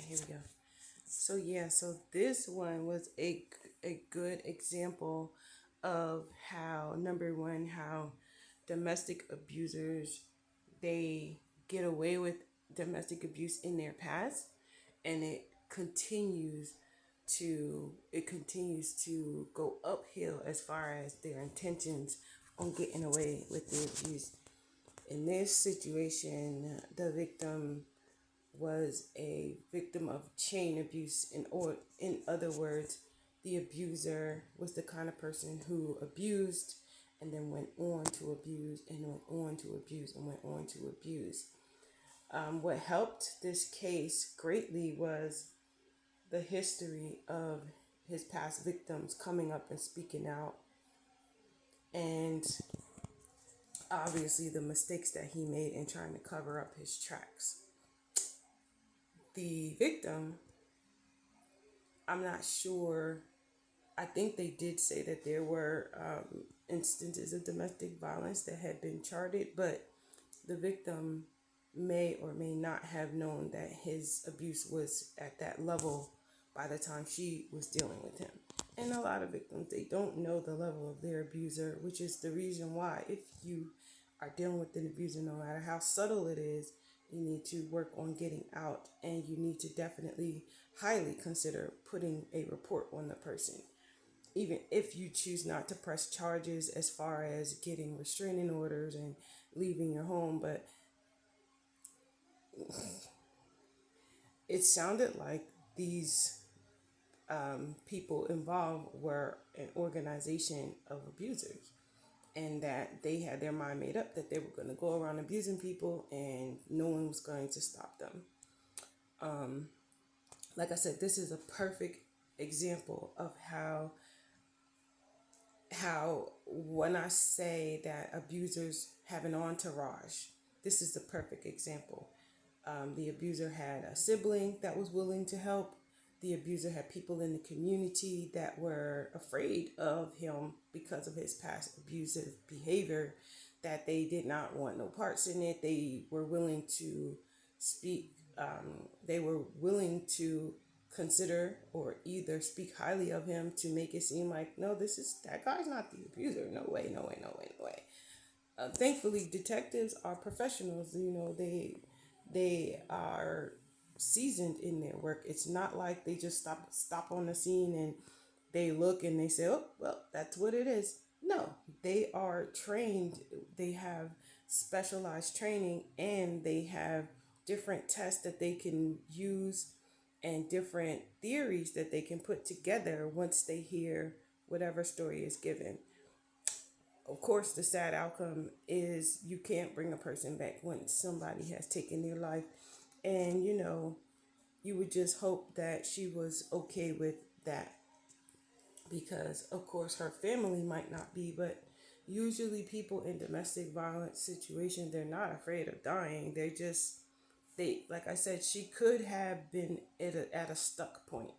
here we go. So this one was a good example of how, number one, how domestic abusers, they get away with domestic abuse in their past, and it continues to go uphill as far as their intentions on getting away with the abuse. In this situation, the victim was a victim of chain abuse. In other words, the abuser was the kind of person who abused and then went on to abuse and went on to abuse and went on to abuse. What helped this case greatly was the history of his past victims coming up and speaking out, and obviously the mistakes that he made in trying to cover up his tracks. The victim, I'm not sure. I think they did say that there were instances of domestic violence that had been charted, but the victim may or may not have known that his abuse was at that level by the time she was dealing with him. And a lot of victims, they don't know the level of their abuser, which is the reason why, if you are dealing with an abuser, no matter how subtle it is, you need to work on getting out, and you need to definitely highly consider putting a report on the person. Even if you choose not to press charges as far as getting restraining orders and leaving your home, but it sounded like these people involved were an organization of abusers, and that they had their mind made up that they were going to go around abusing people and no one was going to stop them. Like I said, this is a perfect example of how when I say that abusers have an entourage, this is the perfect example. The abuser had a sibling that was willing to help. The abuser had people in the community that were afraid of him because of his past abusive behavior, that they did not want no parts in it. They were willing to speak, they were willing to consider or either speak highly of him to make it seem like, no, that guy's not the abuser. No way, no way, no way, no way. Thankfully, detectives are professionals. They are seasoned in their work. It's not like they just stop on the scene and they look and they say, "Oh, well, that's what it is." No, they are trained. They have specialized training, and they have different tests that they can use and different theories that they can put together once they hear whatever story is given. Of course, the sad outcome is you can't bring a person back when somebody has taken their life. And, you would just hope that she was okay with that, because, of course, her family might not be, but usually people in domestic violence situations, they're not afraid of dying. Like I said, she could have been at a stuck point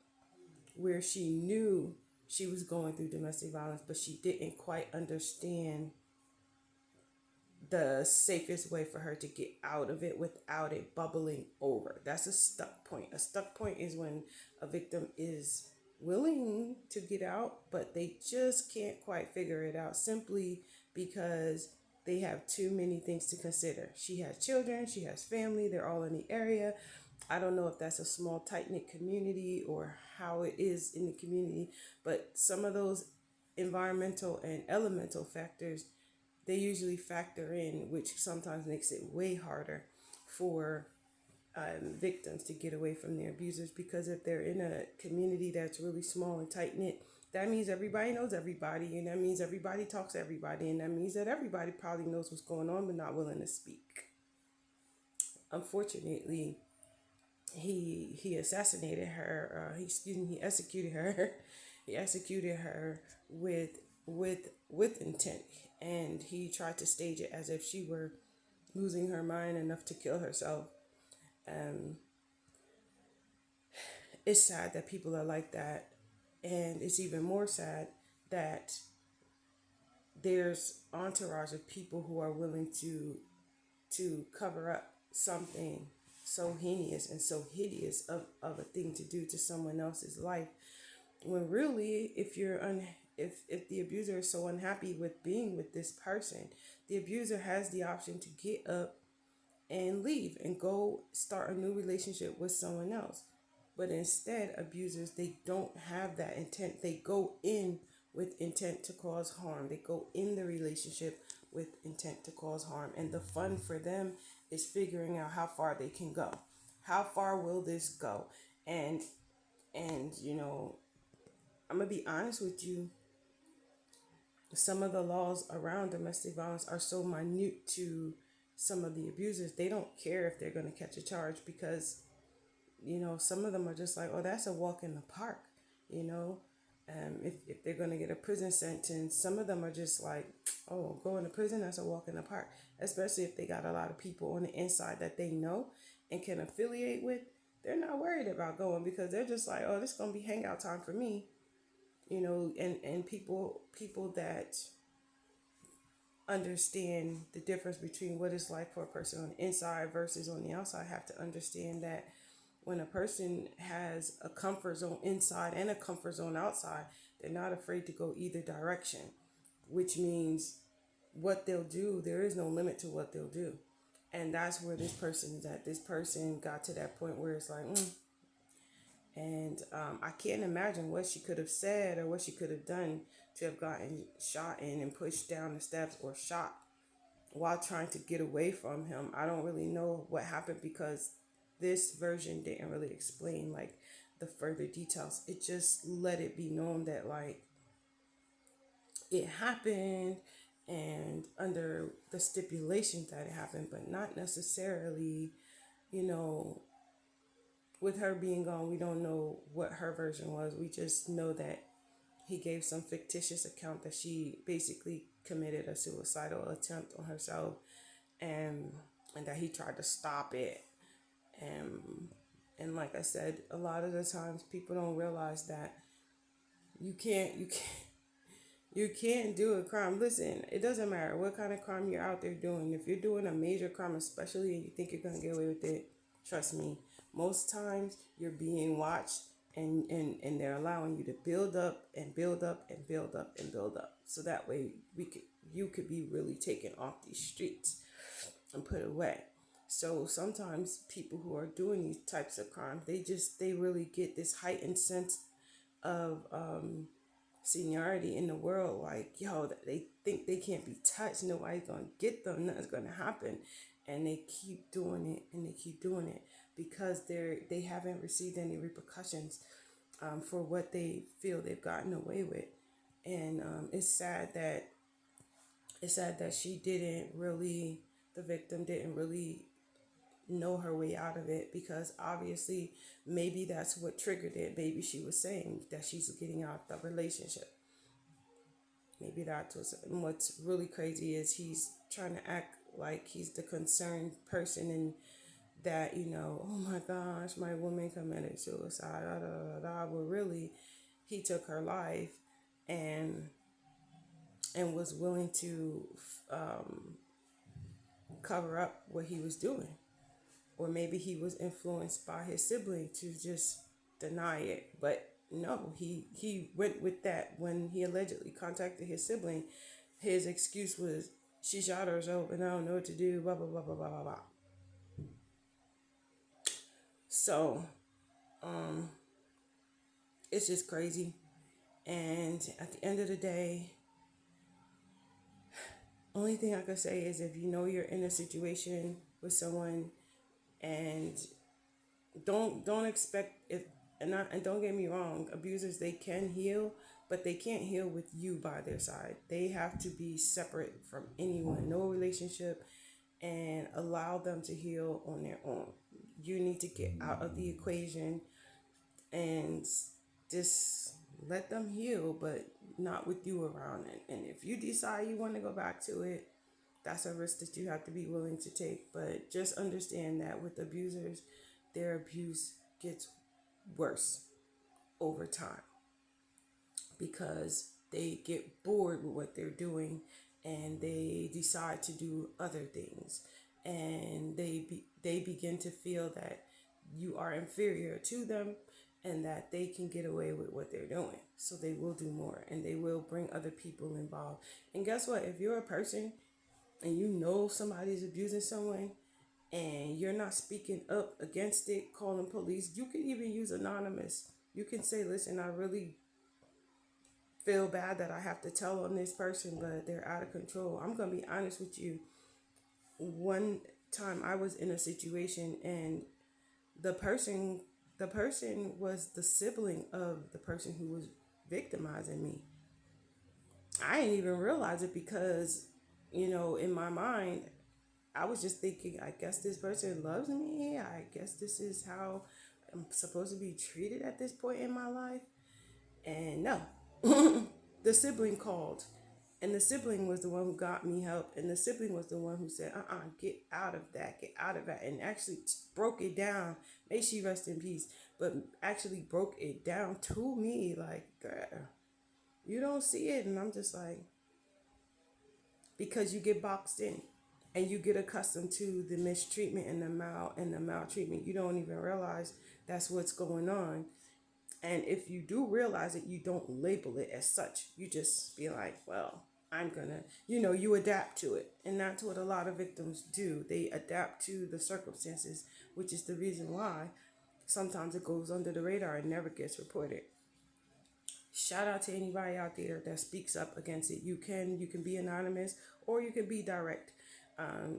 where she knew she was going through domestic violence, but she didn't quite understand the safest way for her to get out of it without it bubbling over. That's a stuck point. A stuck point is when a victim is willing to get out, but they just can't quite figure it out simply because they have too many things to consider. She has children, she has family, they're all in the area. I don't know if that's a small, tight knit community or how it is in the community, but some of those environmental and elemental factors, they usually factor in, which sometimes makes it way harder for victims to get away from their abusers. Because if they're in a community that's really small and tight knit, that means everybody knows everybody, and that means everybody talks to everybody, and that means that everybody probably knows what's going on but not willing to speak. Unfortunately, he assassinated her. He executed her. He executed her with intent, and he tried to stage it as if she were losing her mind enough to kill herself. Um, it's sad that people are like that, and it's even more sad that there's entourage of people who are willing to cover up something so heinous and so hideous of a thing to do to someone else's life, when really, if the abuser is so unhappy with being with this person, the abuser has the option to get up and leave and go start a new relationship with someone else. But instead, abusers, they don't have that intent. They go in with intent to cause harm. They go in the relationship with intent to cause harm. And the fun for them is figuring out how far they can go. How far will this go? And I'm gonna be honest with you, some of the laws around domestic violence are so minute to some of the abusers. They don't care if they're going to catch a charge because, some of them are just like, oh, that's a walk in the park, you know. If they're going to get a prison sentence, some of them are just like, oh, going to prison, that's a walk in the park. Especially if they got a lot of people on the inside that they know and can affiliate with. They're not worried about going because they're just like, oh, this is going to be hangout time for me, and people that understand the difference between what it's like for a person on the inside versus on the outside have to understand that when a person has a comfort zone inside and a comfort zone outside, they're not afraid to go either direction, which means what they'll do, there is no limit to what they'll do. And that's where this person is at. This person got to that point where it's like, and I can't imagine what she could have said or what she could have done to have gotten shot in and pushed down the steps or shot while trying to get away from him. I don't really know what happened because this version didn't really explain like the further details. It just let it be known that like it happened and under the stipulations that it happened, but not necessarily, you know, with her being gone, we don't know what her version was. We just know that he gave some fictitious account that she basically committed a suicidal attempt on herself, and that he tried to stop it. And like I said, a lot of the times people don't realize that you can't do a crime. Listen, it doesn't matter what kind of crime you're out there doing. If you're doing a major crime, especially, and you think you're gonna get away with it, trust me, most times you're being watched, and they're allowing you to build up and build up and build up and build up. So that way you could be really taken off these streets and put away. So sometimes people who are doing these types of crimes, they really get this heightened sense of seniority in the world, like, yo, they think they can't be touched, nobody's gonna get them, nothing's gonna happen, and they keep doing it and they keep doing it because they haven't received any repercussions for what they feel they've gotten away with. And it's sad that she didn't really, the victim didn't really know her way out of it, because obviously maybe that's what triggered it. Maybe she was saying that she's getting out the relationship. Maybe that's what's really crazy is he's trying to act like he's the concerned person, and that, oh my gosh, my woman committed suicide, da, da, da, da. But really, he took her life, and was willing to cover up what he was doing. Or maybe he was influenced by his sibling to just deny it. But no, he went with that. When he allegedly contacted his sibling, his excuse was, she shot herself and I don't know what to do, blah, blah, blah, blah, blah, blah, blah. So, it's just crazy. And at the end of the day, only thing I could say is, if you know you're in a situation with someone, and don't expect if and don't get me wrong, abusers, they can heal, but they can't heal with you by their side. They have to be separate from anyone, no relationship, and allow them to heal on their own. You need to get out of the equation and just let them heal, but not with you around it. And if you decide you want to go back to it, that's a risk that you have to be willing to take. But just understand that with abusers, their abuse gets worse over time because they get bored with what they're doing and they decide to do other things. and they begin to feel that you are inferior to them and that they can get away with what they're doing. So they will do more and they will bring other people involved. And guess what? If you're a person and you know somebody's abusing someone and you're not speaking up against it, calling police, you can even use anonymous. You can say, listen, I really feel bad that I have to tell on this person, but they're out of control. I'm going to be honest with you. One time I was in a situation and the person the person was the sibling of the person who was victimizing me. I didn't even realize it because, in my mind, I was just thinking, I guess this person loves me. I guess this is how I'm supposed to be treated at this point in my life. And no, the sibling called. And the sibling was the one who got me help. And the sibling was the one who said, get out of that, get out of that. And actually broke it down. May she rest in peace. But actually broke it down to me like, girl, you don't see it. And I'm just like, because you get boxed in and you get accustomed to the mistreatment and the maltreatment. You don't even realize that's what's going on. And if you do realize it, you don't label it as such. You just be like, well, I'm gonna, you adapt to it. And that's what a lot of victims do. They adapt to the circumstances, which is the reason why sometimes it goes under the radar and never gets reported. Shout out to anybody out there that speaks up against it. You can be anonymous or you can be direct.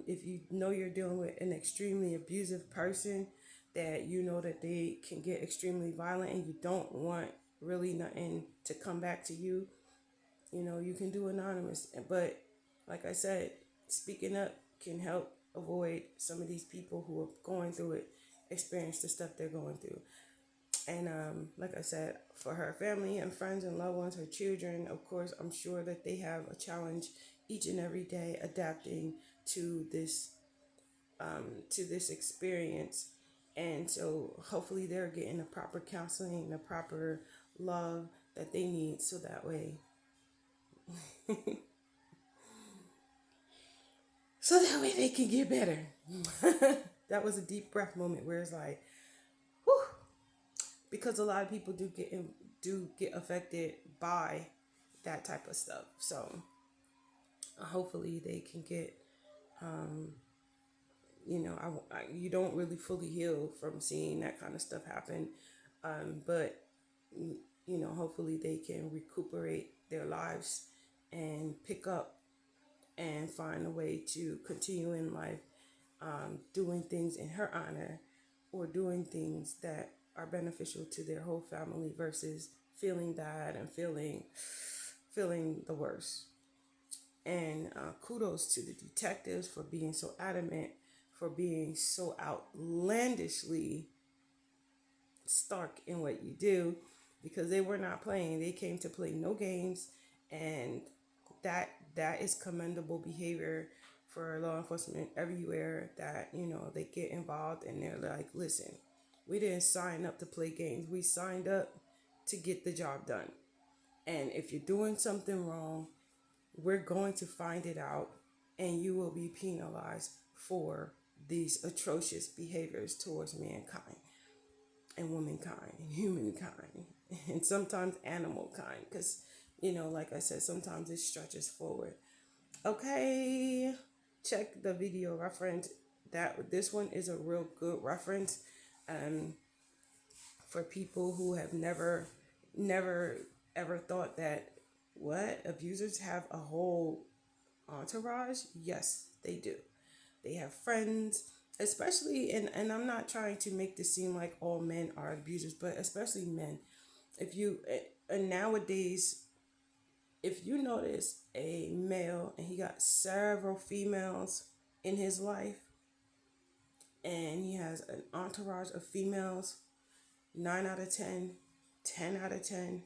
If you know you're dealing with an extremely abusive person, that you know that they can get extremely violent and you don't want really nothing to come back to you, you can do anonymous. But like I said, speaking up can help avoid some of these people who are going through it, experience the stuff they're going through. And like I said, for her family and friends and loved ones, her children, of course, I'm sure that they have a challenge each and every day adapting to this experience. And so hopefully they're getting the proper counseling, the proper love that they need, so that way they can get better. That was a deep breath moment where it's like, whew, because a lot of people do get affected by that type of stuff. So hopefully they can get, you don't really fully heal from seeing that kind of stuff happen, but hopefully they can recuperate their lives and pick up and find a way to continue in life, doing things in her honor or doing things that are beneficial to their whole family versus feeling bad and feeling the worst. And kudos to the detectives for being so adamant, for being so outlandishly stark in what you do, because they were not playing. They came to play no games, and that is commendable behavior for law enforcement everywhere, that they get involved and they're like, listen, we didn't sign up to play games. We signed up to get the job done. And if you're doing something wrong, we're going to find it out and you will be penalized for these atrocious behaviors towards mankind and womankind and humankind and sometimes animal kind, because like I said, sometimes it stretches forward. Okay, check the video reference. That this one is a real good reference, for people who have never ever thought that, what, abusers have a whole entourage. Yes, they do. They have friends, especially, and I'm not trying to make this seem like all men are abusers, but especially men. If you and nowadays, if you notice a male and he got several females in his life and he has an entourage of females, 9 out of 10, 10 out of 10,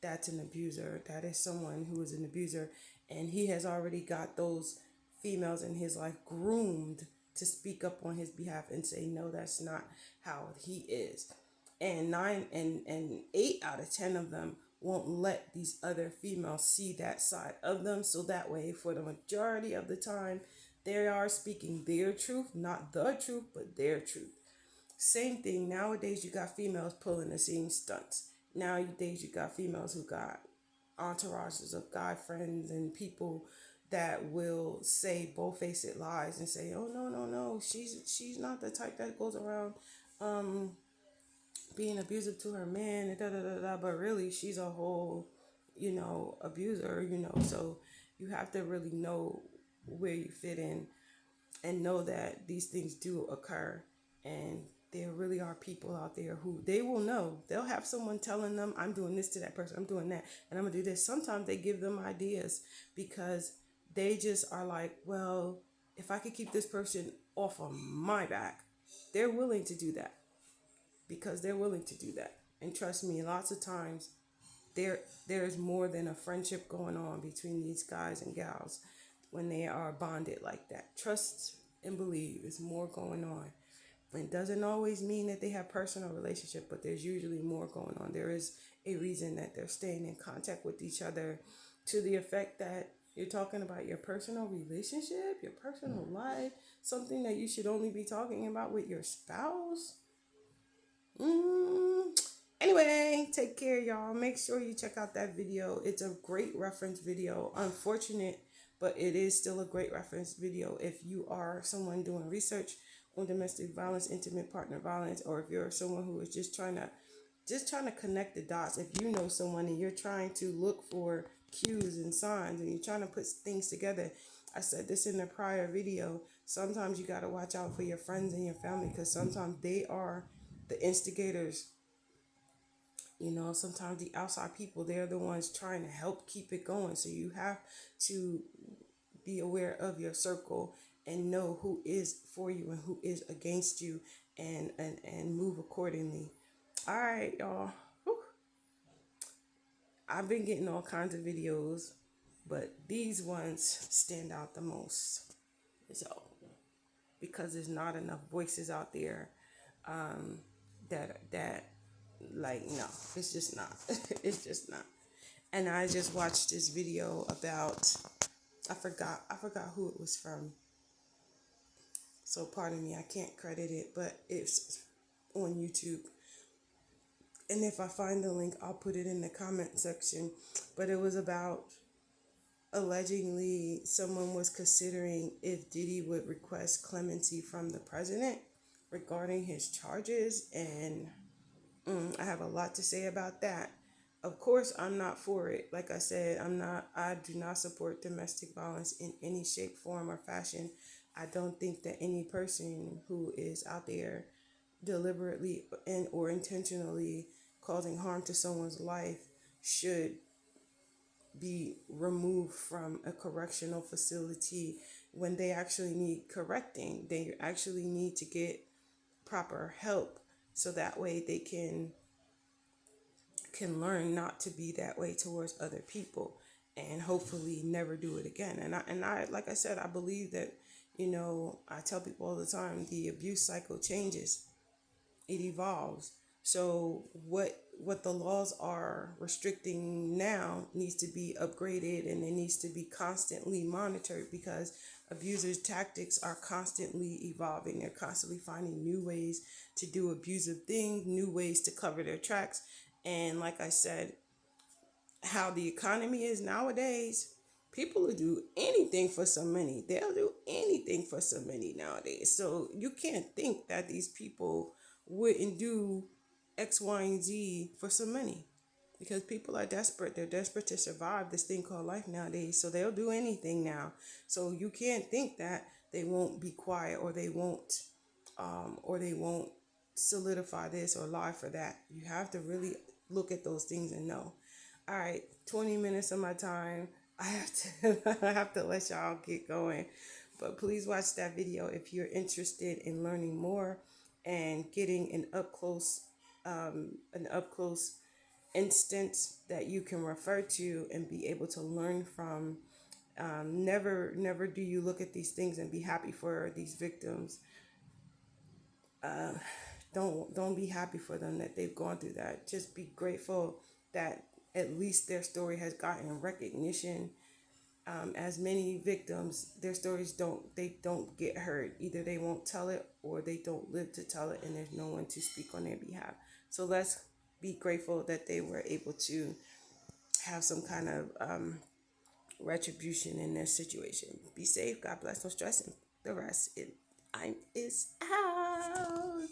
that's an abuser. That is someone who is an abuser, and he has already got those females in his life groomed to speak up on his behalf and say, no, that's not how he is. And 8 out of 10 of them won't let these other females see that side of them. So that way, for the majority of the time, They are speaking their truth, not the truth, but their truth. Same thing. Nowadays, you got females pulling the same stunts. Nowadays, you got females who got entourages of guy friends and people that will say both-faced lies and say, "Oh no, no, no, she's not the type that goes around um, being abusive to her man and da da da da." But really, she's a whole, abuser. So you have to really know where you fit in and know that these things do occur, and there really are people out there who they will know. They'll have someone telling them, "I'm doing this to that person, I'm doing that, and I'm gonna do this." Sometimes they give them ideas because they just are like, well, if I could keep this person off of my back, they're willing to do that, because they're willing to do that. And trust me, lots of times there's more than a friendship going on between these guys and gals when they are bonded like that. Trust and believe is more going on. It doesn't always mean that they have personal relationship, but there's usually more going on. There is a reason that they're staying in contact with each other, to the effect that you're talking about your personal relationship, your personal life, something that you should only be talking about with your spouse. Mm. Anyway, take care, y'all. Make sure you check out that video. It's a great reference video. Unfortunate, but it is still a great reference video if you are someone doing research on domestic violence, intimate partner violence, or if you're someone who is just trying to connect the dots. If you know someone and you're trying to look for cues and signs and you're trying to put things together. I said this in the prior video. Sometimes you got to watch out for your friends and your family, because sometimes they are the instigators. Sometimes the outside people, they're the ones trying to help keep it going. So you have to be aware of your circle and know who is for you and who is against you, and move accordingly. All right, y'all. Whew. I've been getting all kinds of videos, but these ones stand out the most. So, because there's not enough voices out there, that like, no, it's just not. It's just not. And I just watched this video about, I forgot who it was from. So pardon me, I can't credit it, but it's on YouTube. And if I find the link, I'll put it in the comment section. But it was about, allegedly someone was considering if Diddy would request clemency from the president regarding his charges. And I have a lot to say about that. Of course, I'm not for it. Like I said, I do not support domestic violence in any shape, form, or fashion. I don't think that any person who is out there deliberately and or intentionally causing harm to someone's life should be removed from a correctional facility when they actually need correcting. They actually need to get proper help, so that way they can learn not to be that way towards other people, and hopefully never do it again. And I like I said, I believe that, I tell people all the time, the abuse cycle changes, it evolves. So what the laws are restricting now needs to be upgraded, and it needs to be constantly monitored, because abusers' tactics are constantly evolving. They're constantly finding new ways to do abusive things, new ways to cover their tracks. And like I said, how the economy is nowadays, people will do anything for some money. They'll do anything for some money nowadays. So you can't think that these people wouldn't do X, Y, and Z for some money, because people are desperate. They're desperate to survive this thing called life nowadays. So they'll do anything now. So you can't think that they won't be quiet, or they won't solidify this or lie for that. You have to really look at those things and know. All right, 20 minutes of my time. I have to I have to let y'all get going. But please watch that video if you're interested in learning more and getting an up close instance that you can refer to and be able to learn from. Never do you look at these things and be happy for these victims. Don't be happy for them that they've gone through that. Just be grateful that at least their story has gotten recognition, as many victims, their stories don't get heard. Either they won't tell it or they don't live to tell it, and there's no one to speak on their behalf. So let's be grateful that they were able to have some kind of retribution in their situation. Be safe. God bless. No stressing. The rest is out.